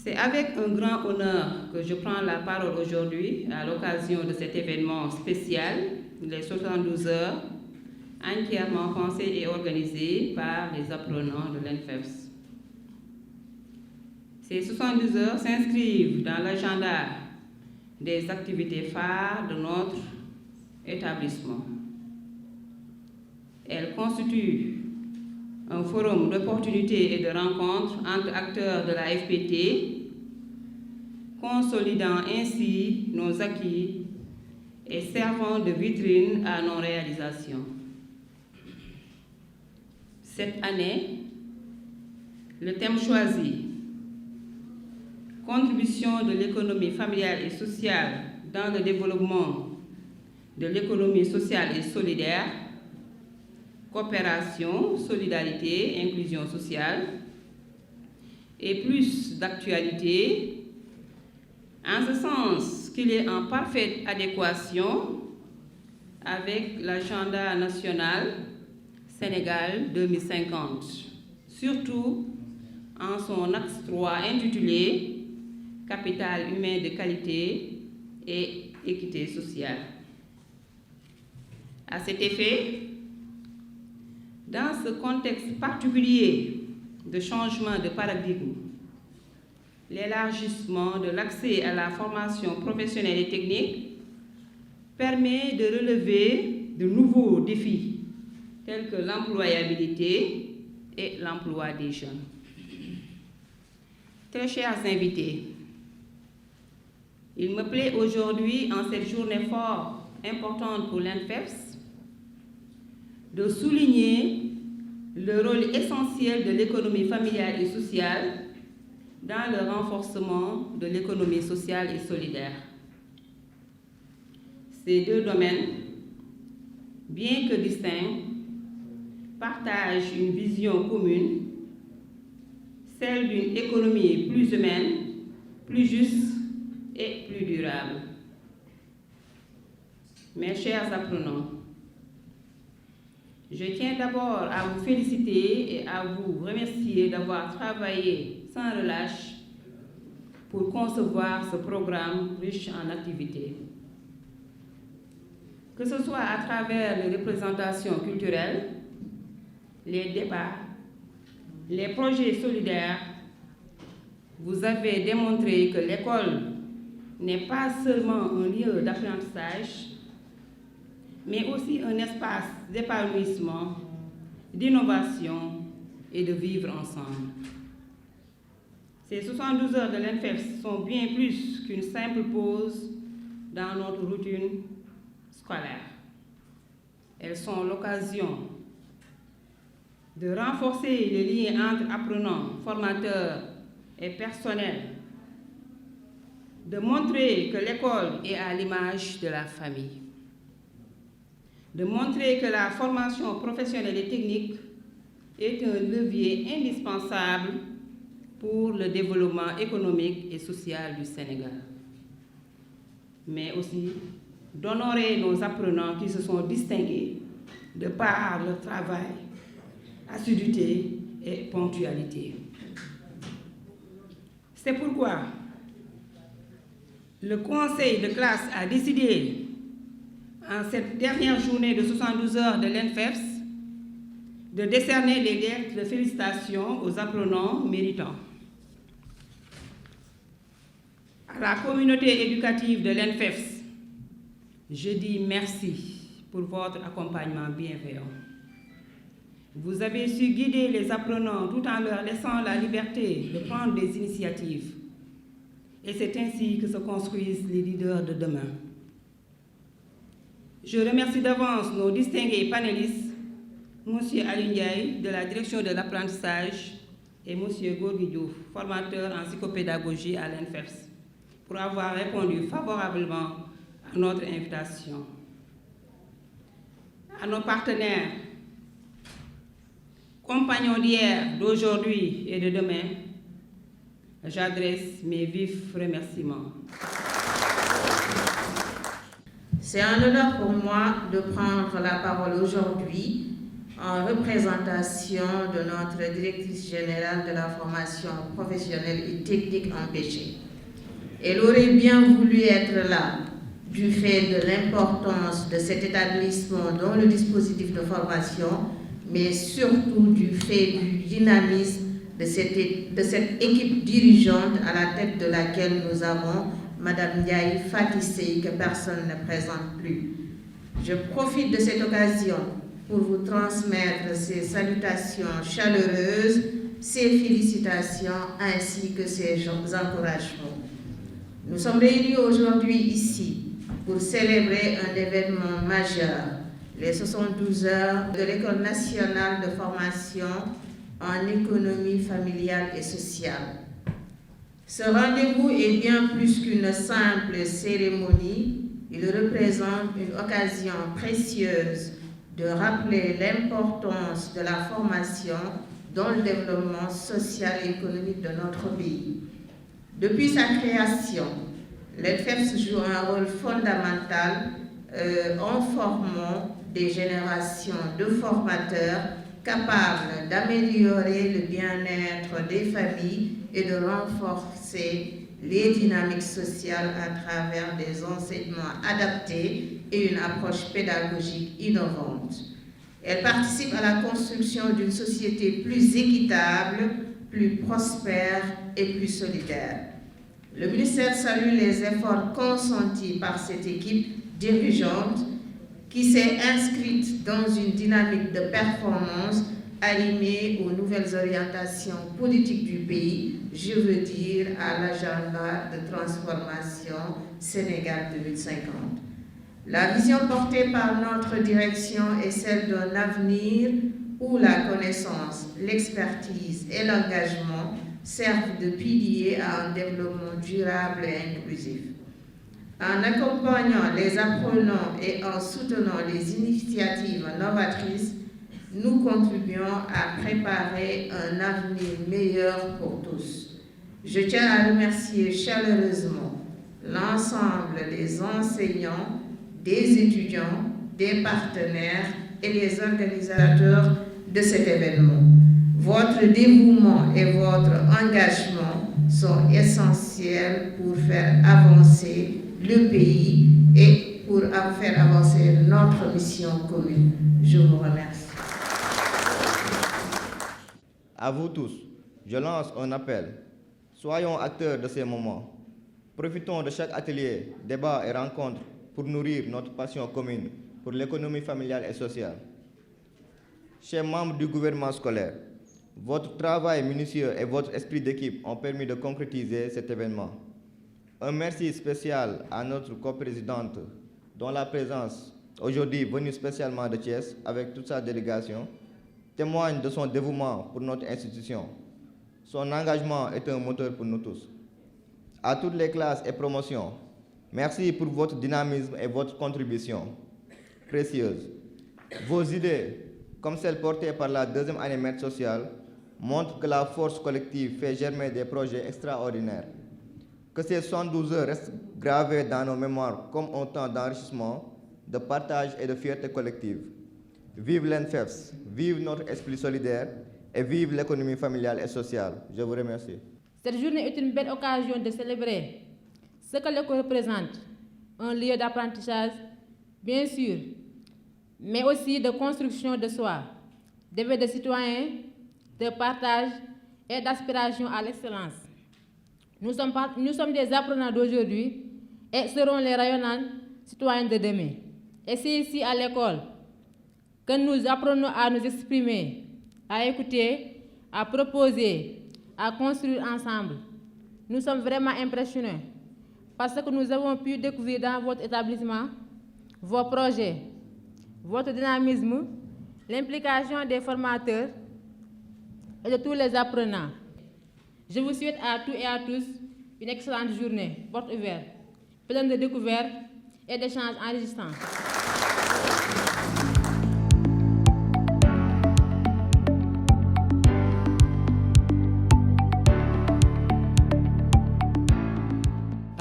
C'est avec un grand honneur que je prends la parole aujourd'hui à l'occasion de cet événement spécial, les 72 heures, entièrement pensé et organisé par les apprenants de l'ENFEFS. Ces 72 heures s'inscrivent dans l'agenda des activités phares de notre établissement. Elles constituent un forum d'opportunités et de rencontres entre acteurs de la FPT, consolidant ainsi nos acquis et servant de vitrine à nos réalisations. Cette année, le thème choisi, contribution de l'économie familiale et sociale dans le développement de l'économie sociale et solidaire, coopération, solidarité, inclusion sociale, et plus d'actualité, en ce sens qu'il est en parfaite adéquation avec l'agenda national Sénégal 2050, surtout en son axe 3 intitulé « Capital humain de qualité et équité sociale ». À cet effet, dans ce contexte particulier de changement de paradigme, l'élargissement de l'accès à la formation professionnelle et technique permet de relever de nouveaux défis tels que l'employabilité et l'emploi des jeunes. Très chers invités, il me plaît aujourd'hui, en cette journée fort importante pour l'ENFEFS, de souligner le rôle essentiel de l'économie familiale et sociale dans le renforcement de l'économie sociale et solidaire. Ces deux domaines, bien que distincts, partagent une vision commune, celle d'une économie plus humaine, plus juste et plus durable. Mes chers apprenants, je tiens d'abord à vous féliciter et à vous remercier d'avoir travaillé sans relâche pour concevoir ce programme riche en activités. Que ce soit à travers les représentations culturelles, les débats, les projets solidaires, vous avez démontré que l'école n'est pas seulement un lieu d'apprentissage, mais aussi un espace d'épanouissement, d'innovation et de vivre ensemble. Ces 72 heures de l'ENFEFS sont bien plus qu'une simple pause dans notre routine scolaire. Elles sont l'occasion de renforcer les liens entre apprenants, formateurs et personnels, de montrer que l'école est à l'image de la famille, de montrer que la formation professionnelle et technique est un levier indispensable pour le développement économique et social du Sénégal, mais aussi d'honorer nos apprenants qui se sont distingués de par leur travail, assiduité et ponctualité. C'est pourquoi le conseil de classe a décidé, en cette dernière journée de 72 heures de l'ENFEFS, de décerner les lettres de félicitations aux apprenants méritants. À la communauté éducative de l'ENFEFS, je dis merci pour votre accompagnement bienveillant. Vous avez su guider les apprenants tout en leur laissant la liberté de prendre des initiatives. Et c'est ainsi que se construisent les leaders de demain. Je remercie d'avance nos distingués panélistes, M. Aliou Ndiaye de la direction de l'apprentissage et M. Gorgui Diouf, formateur en psychopédagogie à l'ENFEFS, pour avoir répondu favorablement à notre invitation. À nos partenaires, compagnons d'hier, d'aujourd'hui et de demain, j'adresse mes vifs remerciements. C'est un honneur pour moi de prendre la parole aujourd'hui en représentation de notre directrice générale de la formation professionnelle et technique empêchée. Elle aurait bien voulu être là, du fait de l'importance de cet établissement dans le dispositif de formation, mais surtout du fait du dynamisme de cette équipe dirigeante à la tête de laquelle nous avons Madame Ndiaye Fatissé, que personne ne présente plus. Je profite de cette occasion pour vous transmettre ces salutations chaleureuses, ces félicitations ainsi que ces encouragements. Nous sommes réunis aujourd'hui ici pour célébrer un événement majeur, les 72 heures de l'École nationale de formation en économie familiale et sociale. Ce rendez-vous est bien plus qu'une simple cérémonie. Il représente une occasion précieuse de rappeler l'importance de la formation dans le développement social et économique de notre pays. Depuis sa création, l'EDFEPS joue un rôle fondamental en formant des générations de formateurs capables d'améliorer le bien-être des familles et de renforcer les dynamiques sociales à travers des enseignements adaptés et une approche pédagogique innovante. Elle participe à la construction d'une société plus équitable, plus prospère et plus solidaire. Le ministère salue les efforts consentis par cette équipe dirigeante qui s'est inscrite dans une dynamique de performance alignée aux nouvelles orientations politiques du pays, je veux dire à l'agenda de transformation Sénégal 2050. La vision portée par notre direction est celle d'un avenir où la connaissance, l'expertise et l'engagement servent de piliers à un développement durable et inclusif. En accompagnant les apprenants et en soutenant les initiatives novatrices, nous contribuons à préparer un avenir meilleur pour tous. Je tiens à remercier chaleureusement l'ensemble des enseignants, des étudiants, des partenaires et des organisateurs de cet événement. Votre dévouement et votre engagement sont essentiels pour faire avancer le pays et pour faire avancer notre mission commune. Je vous remercie. À vous tous, je lance un appel. Soyons acteurs de ces moments. Profitons de chaque atelier, débat et rencontre pour nourrir notre passion commune pour l'économie familiale et sociale. Chers membres du gouvernement scolaire, votre travail minutieux et votre esprit d'équipe ont permis de concrétiser cet événement. Un merci spécial à notre coprésidente, dont la présence, aujourd'hui venue spécialement de Thiès avec toute sa délégation, témoigne de son dévouement pour notre institution. Son engagement est un moteur pour nous tous. À toutes les classes et promotions, merci pour votre dynamisme et votre contribution précieuse. Vos idées, comme celles portées par la deuxième année maître sociale, montrent que la force collective fait germer des projets extraordinaires. Que ces 72 heures restent gravées dans nos mémoires comme un temps d'enrichissement, de partage et de fierté collective. Vive l'ENFEPS, vive notre esprit solidaire et vive l'économie familiale et sociale. Je vous remercie. Cette journée est une belle occasion de célébrer ce que l'école représente, un lieu d'apprentissage, bien sûr, mais aussi de construction de soi, d'éveil de citoyens, de partage et d'aspiration à l'excellence. Nous sommes des apprenants d'aujourd'hui et serons les rayonnants citoyens de demain. Et c'est ici à l'école que nous apprenons à nous exprimer, à écouter, à proposer, à construire ensemble. Nous sommes vraiment impressionnés parce que nous avons pu découvrir dans votre établissement vos projets, votre dynamisme, l'implication des formateurs et de tous les apprenants. Je vous souhaite à tous et à tous une excellente journée, porte ouverte, pleine de découvertes et d'échanges enrichissants.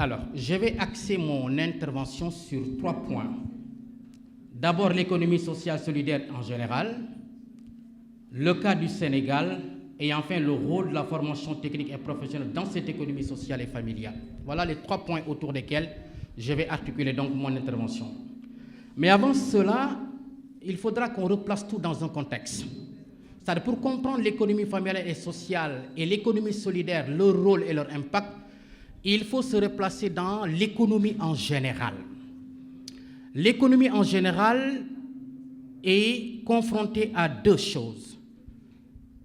Alors, je vais axer mon intervention sur 3 points. D'abord, l'économie sociale solidaire en général, le cas du Sénégal et enfin le rôle de la formation technique et professionnelle dans cette économie sociale et familiale. Voilà les 3 points autour desquels je vais articuler donc mon intervention. Mais avant cela, il faudra qu'on replace tout dans un contexte. C'est-à-dire pour comprendre l'économie familiale et sociale et l'économie solidaire, leur rôle et leur impact, il faut se replacer dans l'économie en général. L'économie en général est confrontée à 2 choses,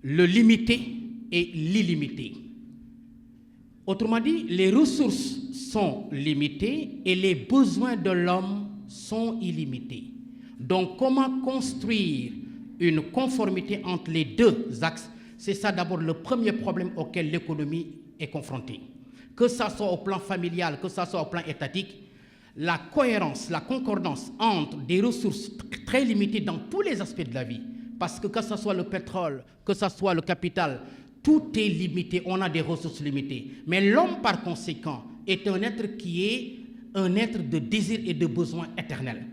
le limité et l'illimité. Autrement dit, les ressources sont limitées et les besoins de l'homme sont illimités. Donc, comment construire une conformité entre les 2 axes? C'est ça d'abord le premier problème auquel l'économie est confrontée. Que ça soit au plan familial, que ça soit au plan étatique, la cohérence, la concordance entre des ressources très limitées dans tous les aspects de la vie, parce que ce soit le pétrole, que ce soit le capital, tout est limité, on a des ressources limitées. Mais l'homme, par conséquent, est un être qui est un être de désir et de besoin éternel.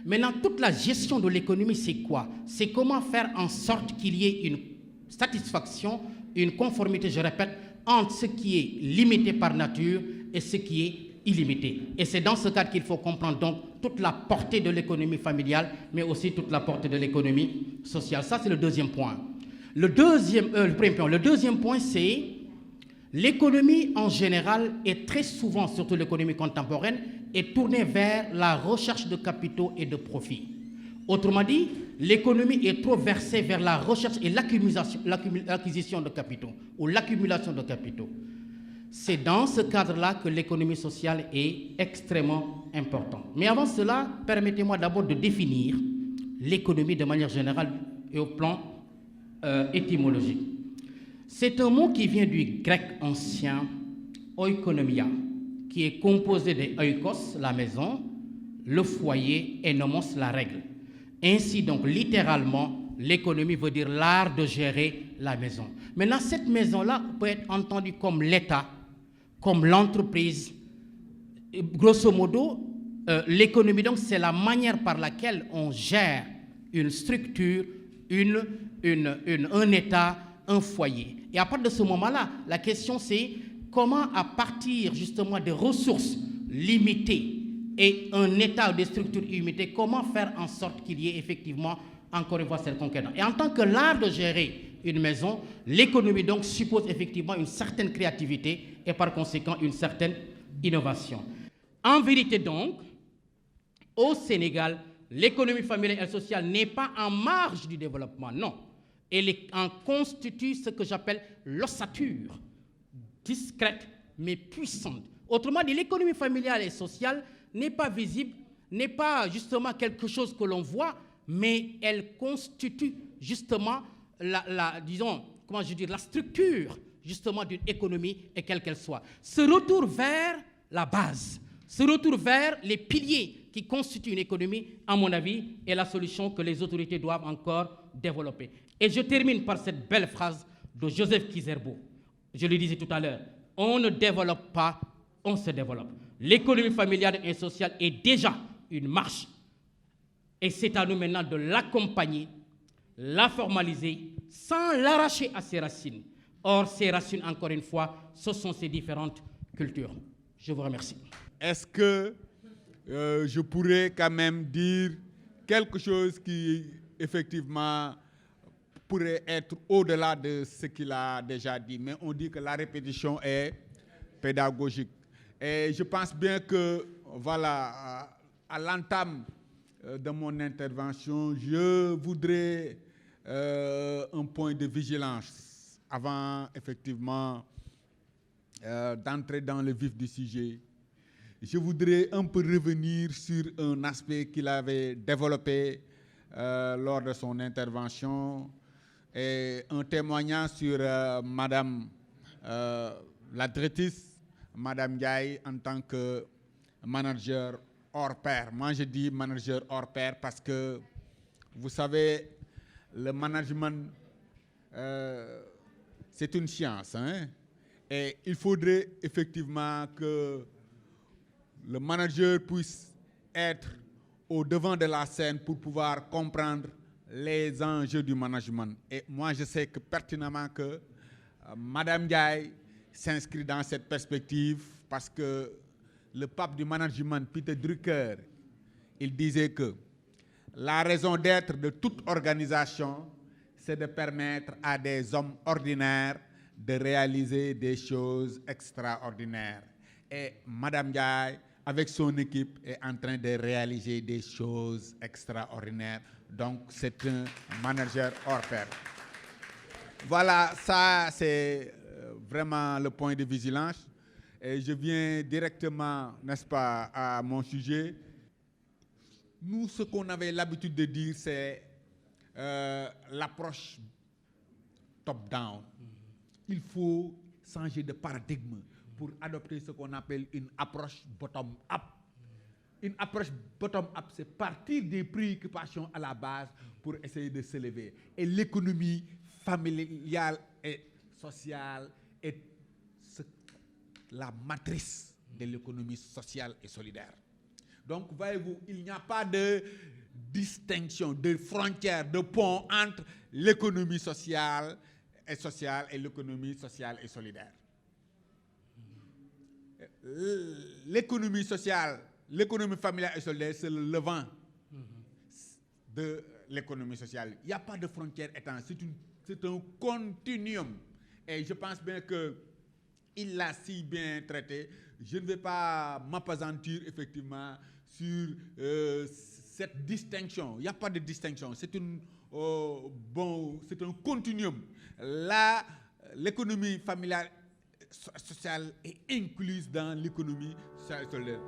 Maintenant, toute la gestion de l'économie, c'est quoi? C'est comment faire en sorte qu'il y ait une satisfaction, une conformité, je répète, entre ce qui est limité par nature et ce qui est illimité. Et c'est dans ce cadre qu'il faut comprendre donc toute la portée de l'économie familiale, mais aussi toute la portée de l'économie sociale. Ça, c'est le deuxième point. Le deuxième point, c'est l'économie en général est très souvent, surtout l'économie contemporaine, est tournée vers la recherche de capitaux et de profits. Autrement dit, l'économie est trop versée vers la recherche et l'acquisition de capitaux ou l'accumulation de capitaux. C'est dans ce cadre-là que l'économie sociale est extrêmement importante. Mais avant cela, permettez-moi d'abord de définir l'économie de manière générale et au plan étymologique. C'est un mot qui vient du grec ancien oikonomia, qui est composé de oikos, la maison, le foyer, et nomos, la règle. Ainsi donc, littéralement, l'économie veut dire l'art de gérer la maison. Maintenant, cette maison-là peut être entendue comme l'État, comme l'entreprise. Grosso modo, l'économie, donc, c'est la manière par laquelle on gère une structure, un État, un foyer. Et à partir de ce moment-là, la question c'est comment, à partir justement des ressources limitées et un État ou des structures illimitées, comment faire en sorte qu'il y ait effectivement, encore une fois, cette conquête. Et en tant que l'art de gérer une maison, l'économie donc suppose effectivement une certaine créativité et par conséquent une certaine innovation. En vérité donc, au Sénégal, l'économie familiale et sociale n'est pas en marge du développement, non. Elle en constitue ce que j'appelle l'ossature, discrète mais puissante. Autrement dit, l'économie familiale et sociale n'est pas visible, n'est pas justement quelque chose que l'on voit, mais elle constitue justement la structure justement d'une économie et quelle qu'elle soit. Ce retour vers la base, ce retour vers les piliers qui constituent une économie, à mon avis, est la solution que les autorités doivent encore développer. Et je termine par cette belle phrase de Joseph Kizerbo. Je le disais tout à l'heure, on ne développe pas, on se développe. L'économie familiale et sociale est déjà une marche. Et c'est à nous maintenant de l'accompagner, la formaliser, sans l'arracher à ses racines. Or, ces racines, encore une fois, ce sont ces différentes cultures. Je vous remercie. Est-ce que je pourrais quand même dire quelque chose qui, effectivement, pourrait être au-delà de ce qu'il a déjà dit, mais on dit que la répétition est pédagogique. Et je pense bien que, voilà, à l'entame de mon intervention, je voudrais un point de vigilance avant, effectivement, d'entrer dans le vif du sujet. Je voudrais un peu revenir sur un aspect qu'il avait développé lors de son intervention, et un témoignage sur Madame la directrice, Madame Ndiaye, en tant que manager hors pair. Moi, je dis manager hors pair parce que, vous savez, le management, c'est une science, hein? Et il faudrait effectivement que le manager puisse être au devant de la scène pour pouvoir comprendre les enjeux du management. Et moi, je sais que pertinemment que Madame Ndiaye s'inscrit dans cette perspective parce que le pape du management, Peter Drucker, il disait que la raison d'être de toute organisation, c'est de permettre à des hommes ordinaires de réaliser des choses extraordinaires. Et Madame Ndiaye, avec son équipe, est en train de réaliser des choses extraordinaires. Donc, c'est un manager hors pair. Voilà, ça, c'est vraiment le point de vigilance. Et je viens directement, n'est-ce pas, à mon sujet. Nous, ce qu'on avait l'habitude de dire, c'est l'approche top-down. Il faut changer de paradigme pour adopter ce qu'on appelle une approche bottom-up. Une approche bottom-up, c'est partir des préoccupations à la base pour essayer de s'élever. Et l'économie familiale et sociale est la matrice de l'économie sociale et solidaire. Donc, voyez-vous, il n'y a pas de distinction, de frontière, de pont entre l'économie sociale et l'économie sociale et solidaire. L'économie sociale, l'économie familiale et solidaire, c'est le levant de l'économie sociale. Il n'y a pas de frontière étanche, c'est un continuum. Et je pense bien qu'il l'a si bien traité. Je ne vais pas m'appesantir effectivement sur cette distinction. Il n'y a pas de distinction, c'est un continuum. Là, l'économie familiale sociale est incluse dans l'économie sociale et solidaire.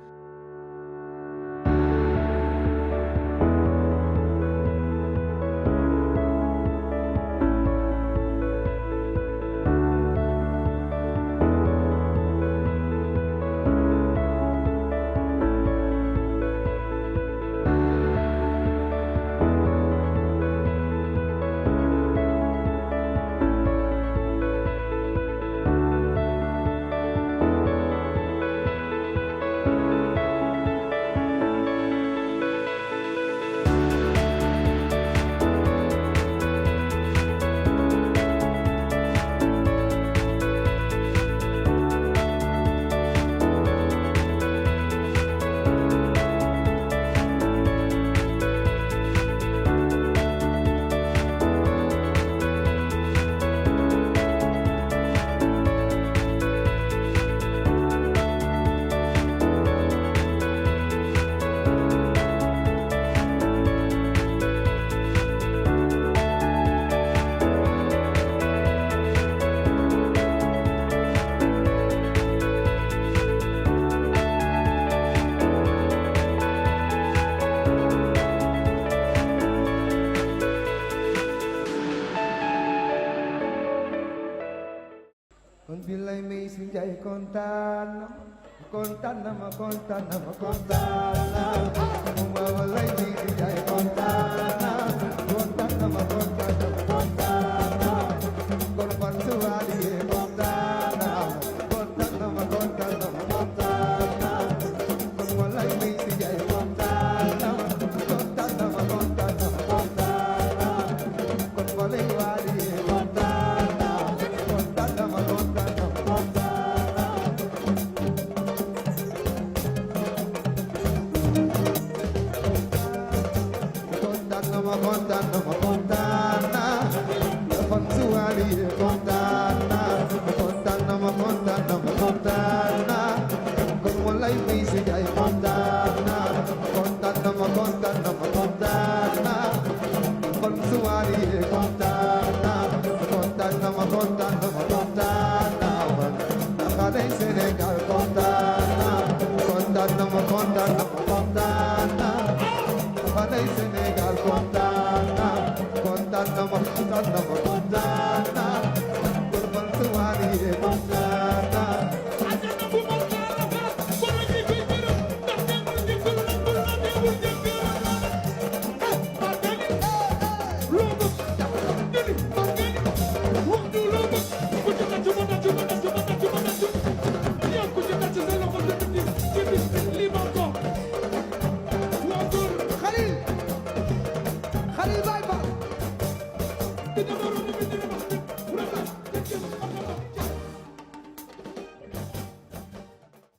Kontana,